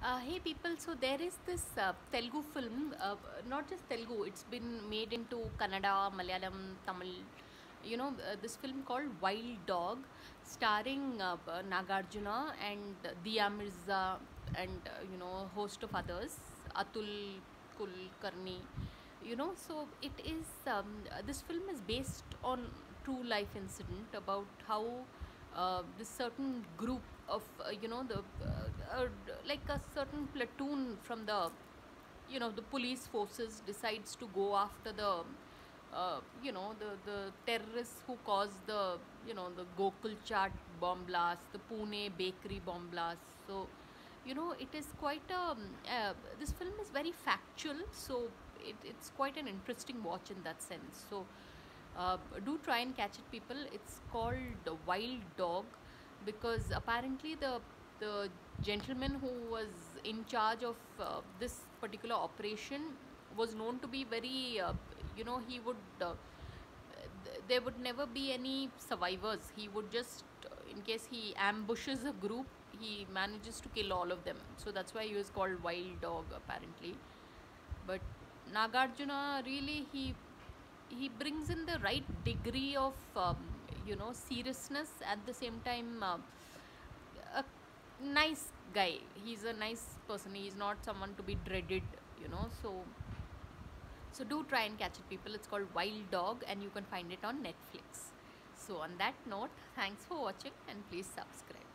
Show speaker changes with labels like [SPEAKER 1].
[SPEAKER 1] Hey people, so there is this Telugu film, not just Telugu, it's been made into Kannada, Malayalam, Tamil. This film called Wild Dog, starring Nagarjuna and Diya Mirza and host of others, Atul Kulkarni. So it is. This film is based on true life incident about how this certain group of like a certain platoon from the the police forces decides to go after the terrorists who caused the Gokul Chaat bomb blast, the Pune bakery bomb blast. So it is quite this film is very factual, so it's quite an interesting watch in that sense. So do try and catch it, people. It's called the Wild Dog because apparently the gentleman who was in charge of this particular operation was known to be very he would there would never be any survivors. He would just in case he ambushes a group, he manages to kill all of them. So that's why he was called Wild Dog apparently. But Nagarjuna really he brings in the right degree of seriousness, at the same time a nice guy. He's a nice person. He's not someone to be dreaded. So do try and catch it, people. It's called Wild Dog and you can find it on Netflix. So on that note, thanks for watching and please subscribe.